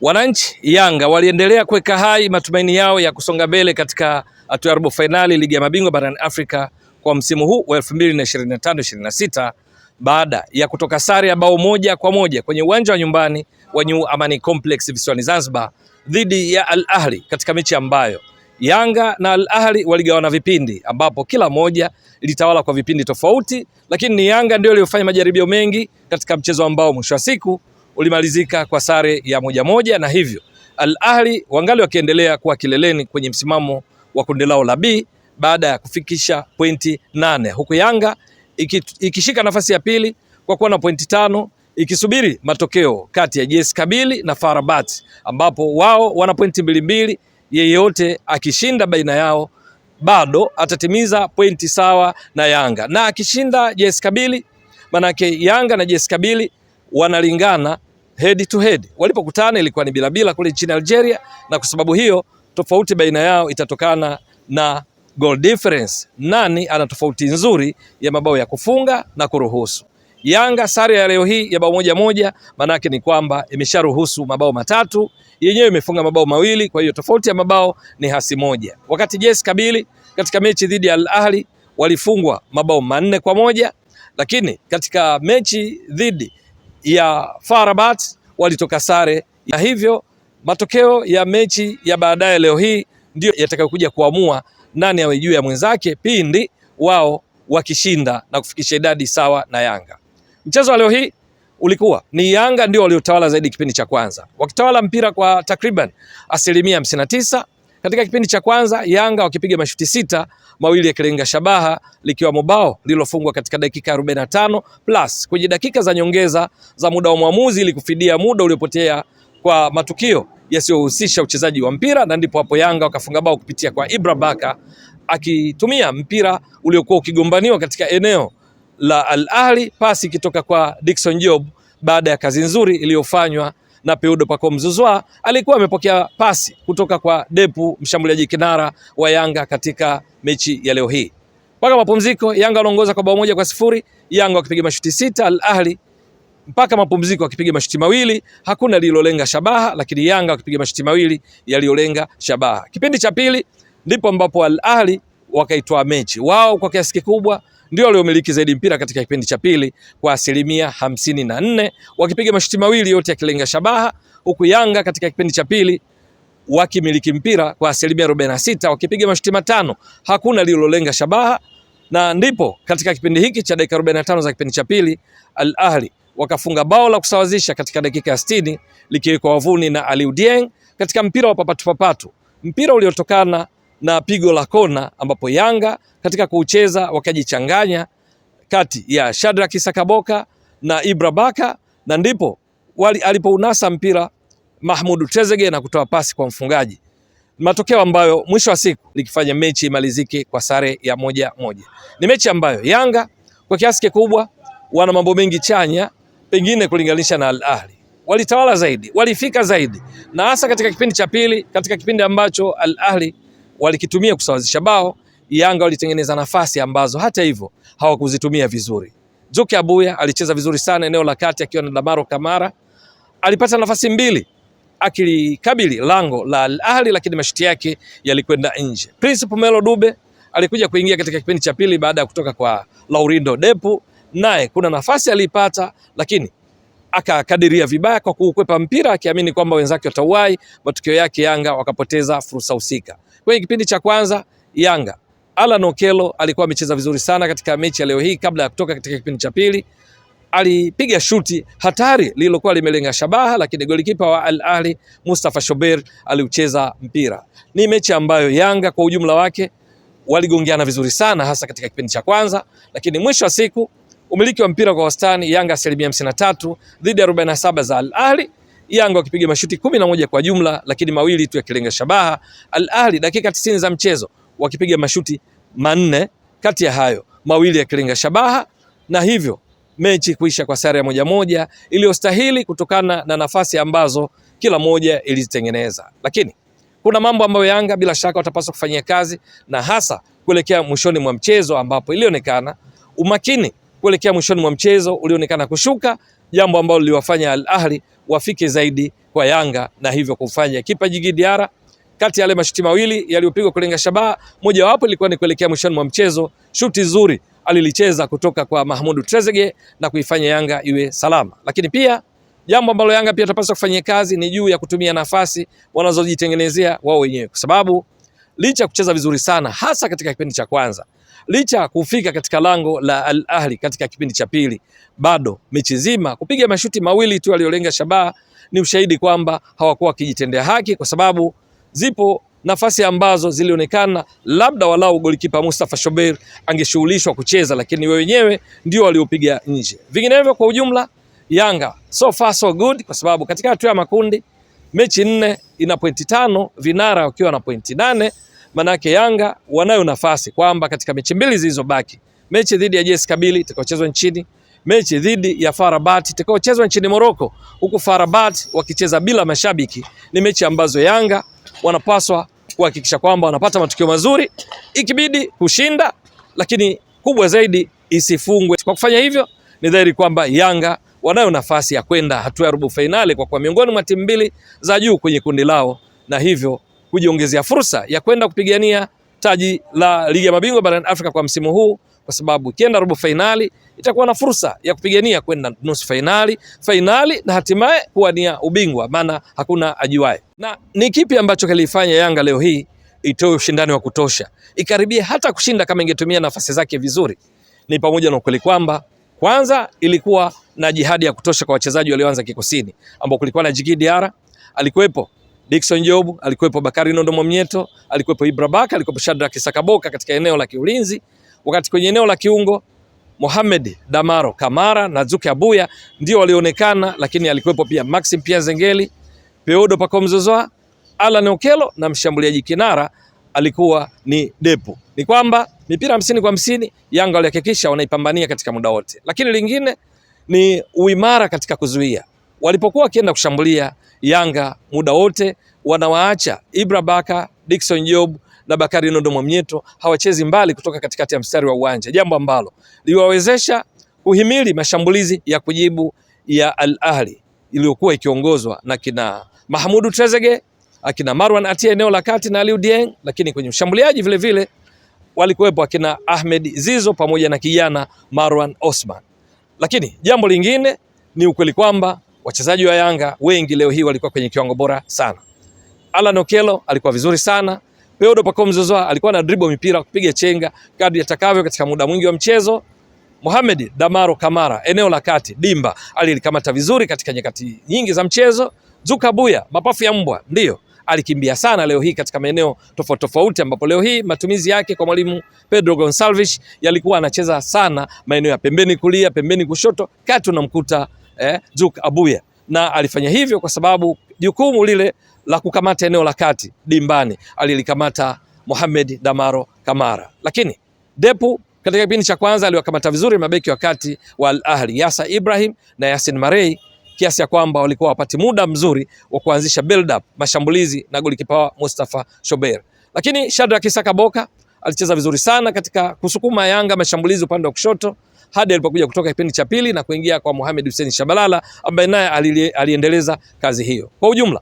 Wananchi Yanga waliendelea kuweka hai matumaini yao ya kusonga mbele katika hatua ya robo fainali ligi ya mabingwa barani Afrika kwa msimu huu wa 2025-26 baada ya kutoka sare ya bao 1-1 kwenye uwanja wa nyumbani wa New Amani Complex visiwani Zanzibar dhidi ya Al Ahly katika mechi ambayo Yanga na Al Ahly waligawana vipindi, ambapo kila moja ilitawala kwa vipindi tofauti, lakini ni Yanga ndio iliyofanya majaribio mengi katika mchezo ambao mwisho wa siku ulimalizika kwa sare ya 1-1, na hivyo Al Ahly wangali wakiendelea kuwa kileleni kwenye msimamo wa kundi lao la B baada ya kufikisha pointi 8, huku Yanga ikishika nafasi ya pili kwa kuwa na pointi 5 ikisubiri matokeo kati ya JS Kabylie na FAR Rabat, ambapo wao wana pointi 2. Yeyote akishinda baina yao bado atatimiza pointi sawa na Yanga, na akishinda JS Kabylie manake Yanga na JS Kabylie wanalingana head to head. Walipokutana ilikuwa ni bila kule nchini Algeria, na kwa sababu hiyo tofauti baina yao itatokana na goal difference. Nani ana tofauti nzuri ya mabao ya kufunga na kuruhusu. Yanga sare ya leo hii ya bao 1-1 manake ni kwamba imesharuhusu mabao 3, yenyewe imefunga mabao 2, kwa hiyo tofauti ya mabao ni hasi 1. Wakati JS Kabylie katika mechi dhidi ya Al Ahly walifungwa mabao 4-1, lakini katika mechi dhidi ya FAR Rabat walitoka sare, na hivyo matokeo ya mechi ya baadaye leo hii ndio yatakayokuja kuamua nani awe juu ya mwenzake pindi wao wakishinda na kufikisha idadi sawa na Yanga. Mchezo wa leo hii ulikuwa ni Yanga ndio waliotawala zaidi kipindi cha kwanza, wakitawala mpira kwa takriban 59%. Katika kipindi cha kwanza Yanga wakipiga mashuti 6, 2 yakilenga shabaha, likiwa bao lililofungwa katika dakika 45 plus kwenye dakika za nyongeza za muda wa mwamuzi ili kufidia muda uliopotea kwa matukio yasiyohusisha uchezaji wa mpira, na ndipo hapo Yanga wakafunga bao kupitia kwa Ibra Baka akitumia mpira uliokuwa ukigombaniwa katika eneo la Al Ahly, pasi ikitoka kwa Dickson Job baada ya kazi nzuri iliyofanywa na Peudo Pacome Zouzoua. Alikuwa amepokea pasi kutoka kwa Depu, mshambuliaji kinara wa Yanga katika mechi ya leo hii. Mpaka mapumziko Yanga wanaongoza kwa bao 1-0, Yanga wakipiga mashuti 6, Al Ahly mpaka mapumziko wakipiga mashuti 2, hakuna lililolenga shabaha, lakini Yanga wakipiga mashuti 2 yaliyolenga shabaha. Kipindi cha pili ndipo ambapo Al Ahly wakaitoa mechi. Wao kwa kiasi kikubwa ndio waliomiliki zaidi mpira katika kipindi cha pili kwa 54%, wakipiga mashuti 2 yote yakilenga shabaha, huku Yanga katika kipindi cha pili wakimiliki mpira kwa 46%, wakipiga mashuti 5, hakuna lililolenga shabaha. Na ndipo katika kipindi hiki cha dakika 45 za kipindi cha pili Al Ahly wakafunga bao la kusawazisha katika dakika ya 60 likiwekwa wavuni na Aliou Dieng katika mpira wa papatu, mpira uliotokana na pigo la kona, ambapo Yanga katika kuucheza wakajichanganya kati ya Shadrack Sakaboka na Ibra Baka, na ndipo alipounasa mpira Mahmoud Trezeguet na kutoa pasi kwa mfungaji, matokeo ambayo mwisho wa siku likifanya mechi imalizike kwa sare ya 1-1. Ni mechi ambayo Yanga kwa kiasi kikubwa wana mambo mengi chanya pengine kulinganisha na Al Ahly. Walitawala zaidi, walifika zaidi, na hasa katika kipindi cha pili, katika kipindi ambacho Al Ahly walikitumia kusawazisha bao, Yanga walitengeneza nafasi ambazo hata hivyo hawakuzitumia vizuri. Djuki Abuya alicheza vizuri sana eneo la kati akiwa na Damaro Kamara, alipata nafasi 2 akilikabili lango la Al Ahly, lakini mashuti yake yalikwenda nje. Prince Pumelo Dube alikuja kuingia katika kipindi cha pili baada ya kutoka kwa Laurindo Depu, naye kuna nafasi alipata, lakini akakadiria vibaya kwa kuukwepa mpira akiamini kwamba wenzake watauai. Matokeo yake Yanga wakapoteza fursa husika. Kwenye kipindi cha kwanza Yanga, Alan Okello alikuwa amecheza vizuri sana katika mechi ya leo hii. Kabla ya kutoka katika kipindi cha pili alipiga shuti hatari lililokuwa limelenga shabaha, lakini golikipa wa Al Ahly Mustafa Shober aliucheza mpira. Ni mechi ambayo Yanga kwa ujumla wake waligongeana vizuri sana, hasa katika kipindi cha kwanza, lakini mwisho wa siku umiliki wa mpira kwa wastani Yanga 53% dhidi ya 47 za Al Ahly. Yanga wakipiga mashuti 11 kwa jumla, lakini 2 tu yakilenga shabaha. Al Ahly dakika 90 za mchezo wakipiga mashuti 4, kati ya hayo 2 yakilenga shabaha, na hivyo mechi kuisha kwa sare ya 1-1 iliyostahili kutokana na nafasi ambazo kila moja ilizitengeneza. Lakini kuna mambo ambayo Yanga bila shaka watapaswa kufanyia kazi, na hasa kuelekea mwishoni mwa mchezo ambapo ilionekana umakini kuelekea mwishoni mwa mchezo ulionekana kushuka, jambo ambalo liliwafanya Al Ahly wafike zaidi kwa Yanga na hivyo kufanya kipa Djigui Diarra kati ya yale mashuti mawili yaliyopigwa kulenga shabaha, moja wapo ilikuwa ni kuelekea mwishoni mwa mchezo. Shuti zuri alilicheza kutoka kwa Mahmoud Trezeguet na kuifanya Yanga iwe salama. Lakini pia jambo ambalo Yanga pia tutapaswa kufanyia kazi ni juu ya kutumia nafasi wanazojitengenezea wao wenyewe, kwa sababu licha kucheza vizuri sana hasa katika kipindi cha kwanza, licha kufika katika lango la Al Ahly katika kipindi cha pili, bado mechi zima kupiga mashuti mawili tu aliyolenga shabaha ni ushahidi kwamba hawakuwa wakijitendea haki, kwa sababu zipo nafasi ambazo zilionekana labda walau golikipa Mustafa Shobeir angeshughulishwa kucheza, lakini wenyewe ndio waliopiga nje. Vinginevyo kwa ujumla Yanga so far so good, kwa sababu katika hatua ya makundi mechi 4 ina pointi 5, vinara wakiwa na pointi 8. Manake Yanga wanayo nafasi kwamba katika mechi 2 zilizobaki, mechi dhidi ya JS Kabylie itakayochezwa nchini, mechi dhidi ya FAR Rabat itakayochezwa nchini Morocco, huku FAR Rabat wakicheza bila mashabiki, ni mechi ambazo Yanga wanapaswa kuhakikisha kwamba wanapata matukio mazuri, ikibidi kushinda, lakini kubwa zaidi isifungwe. Kwa kufanya hivyo ni dhahiri kwamba Yanga wanayo nafasi ya kwenda hatua ya robo fainali kwa miongoni mwa timu 2 za juu kwenye kundi lao, na hivyo kujiongezea fursa ya kwenda kupigania taji la ligi ya mabingwa barani Afrika kwa msimu huu, kwa sababu ikienda robo fainali itakuwa na fursa ya kupigania kwenda nusu fainali, fainali na hatimaye kuwania ubingwa, maana hakuna ajuaye. Na ni kipi ambacho kilifanya Yanga leo hii itoe ushindani wa kutosha, ikaribia hata kushinda kama ingetumia nafasi zake vizuri? Ni pamoja na ukweli kwamba kwanza ilikuwa na jihadi ya kutosha kwa wachezaji walioanza kikosini, ambao kulikuwa na Djigui Diarra, alikuwepo Dickson Job, alikuwepo Bakari Nondo Mwamnyeto, alikuwepo Ibra Baka, alikuwepo Shadrack Sakaboka katika eneo la kiulinzi, wakati kwenye eneo la kiungo Mohamed Damaro Kamara na Dzuki Abuya ndio walionekana, lakini alikuwepo pia Maxim Pia Zengeli, Peodo Pacome Zouzoua, Alan Okello na mshambuliaji kinara alikuwa ni Depu. Ni kwamba mipira 50 kwa 50 Yanga walihakikisha wanaipambania katika muda wote, lakini lingine ni uimara katika kuzuia. Walipokuwa wakienda kushambulia, Yanga muda wote wanawaacha Ibra Baka, Dickson Job na Bakari Nondo Mwamnyeto hawachezi mbali kutoka katikati ya mstari wa uwanja, jambo ambalo liwawezesha kuhimili mashambulizi ya kujibu ya Al Ahly iliyokuwa ikiongozwa na kina Mahmoud Trezeguet, akina Marwan Atia eneo la kati na Aliou Dieng, lakini kwenye mshambuliaji vile vile walikuwepo akina Ahmed Zizo pamoja na kijana Marwan Osman. Lakini jambo lingine ni ukweli kwamba wachezaji wa Yanga wengi leo hii walikuwa kwenye kiwango bora sana. Alan Okello alikuwa vizuri sana. Peodo Pacome Zouzoua alikuwa na dribble mipira kupiga chenga kadri atakavyo katika muda mwingi wa mchezo. Mohamed Damaro Kamara eneo la kati dimba alilikamata vizuri katika nyakati nyingi za mchezo. Dzuki Abuya mapafu ya mbwa ndio alikimbia sana leo hii katika maeneo tofauti tofauti, ambapo leo hii matumizi yake kwa mwalimu Pedro Gonçalves yalikuwa anacheza sana maeneo ya pembeni kulia, pembeni kushoto, kati unamkuta Dzuki Abuya, na alifanya hivyo kwa sababu jukumu lile la kukamata eneo la kati dimbani alilikamata Mohamed Damaro Kamara. Lakini Depu katika kipindi cha kwanza aliwakamata vizuri mabeki wa kati wa Al Ahly, Yasa Ibrahim na Yasin Marei, kiasi ya kwamba walikuwa wapati muda mzuri wa kuanzisha build up mashambulizi na golikipa Mustafa Shobeir. Lakini Shadrack Sakaboka alicheza vizuri sana katika kusukuma Yanga mashambulizi upande wa kushoto hadi alipokuja kutoka kipindi cha pili na kuingia kwa Mohamed Hussein Shabalala ambaye naye aliendeleza kazi hiyo. Kwa ujumla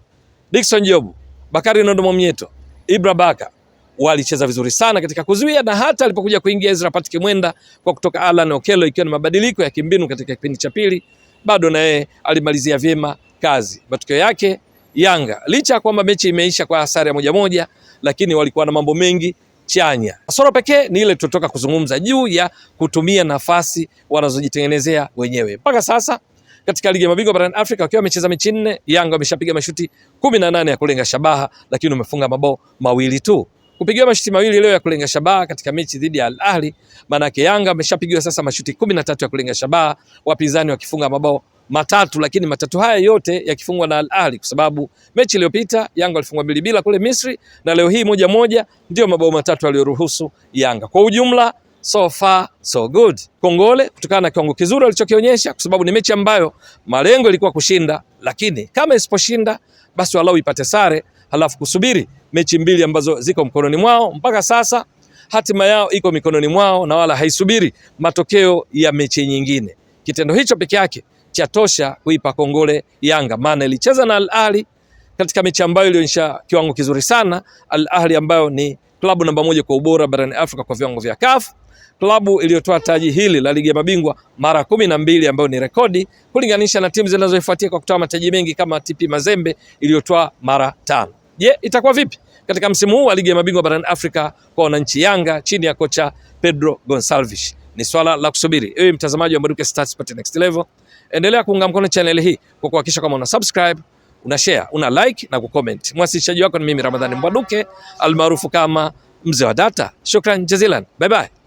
Dickson Job, Bakari Nondo Mwamnyeto, Ibra Baka walicheza vizuri sana katika kuzuia, na hata alipokuja kuingia Ezra Patrick Mwenda kwa kutoka Alan Okello, ikiwa ni mabadiliko ya kimbinu katika kipindi cha pili, bado na yeye alimalizia vyema kazi. Matokeo yake Yanga licha kwamba mechi imeisha kwa sare ya 1-1, lakini walikuwa na mambo mengi chanya. Kasoro pekee ni ile tutoka kuzungumza juu ya kutumia nafasi wanazojitengenezea wenyewe. Mpaka sasa katika ligi ya mabingwa barani Afrika wakiwa wamecheza mechi 4, Yanga wameshapiga mashuti 18 ya kulenga shabaha, lakini wamefunga mabao 2 tu. Kupigiwa mashuti 2 leo ya kulenga shabaha katika mechi dhidi ya Al Ahly, maana yake Yanga ameshapigiwa sasa mashuti 13 ya kulenga shabaha, wapinzani wakifunga mabao 3, lakini matatu haya yote yakifungwa na Al Ahly, kwa sababu mechi iliyopita Yanga walifungwa 2-2 kule Misri, na leo hii 1-1 ndio mabao 3 aliyoruhusu Yanga. Kwa ujumla so far so good. Kongole kutokana na kiwango kizuri alichokionyesha, kwa sababu ni mechi ambayo malengo ilikuwa kushinda, lakini kama isiposhinda basi walau ipate sare, halafu kusubiri mechi 2 ambazo ziko mkononi mwao. Mpaka sasa hatima yao iko mikononi mwao na wala haisubiri matokeo ya mechi nyingine. Kitendo hicho peke yake chatosha kuipa kongole Yanga, maana ilicheza na Al Ahly katika mechi ambayo ilionyesha kiwango kizuri sana. Al Ahly ambayo ni klabu namba 1 kwa ubora barani Afrika kwa viwango vya CAF, klabu iliyotoa taji hili la ligi ya mabingwa mara 12 ambayo ni rekodi kulinganisha na timu zinazoifuatia kwa kutoa mataji mengi kama TP Mazembe iliyotoa mara 5. Je, itakuwa vipi katika msimu huu wa ligi ya mabingwa barani Afrika kwa wananchi Yanga chini ya kocha Pedro Gonçalves? Ni swala la kusubiri. Ewe mtazamaji wa Mbwaduke Stats Sport Next Level, endelea kuunga mkono channel hii kwa kuhakikisha kama una subscribe, una share, una like na kucomment. Mwasilishaji wako ni mimi Ramadhani Mbwaduke almaarufu kama Mzee wa Data. Shukran jazilan. Bye bye.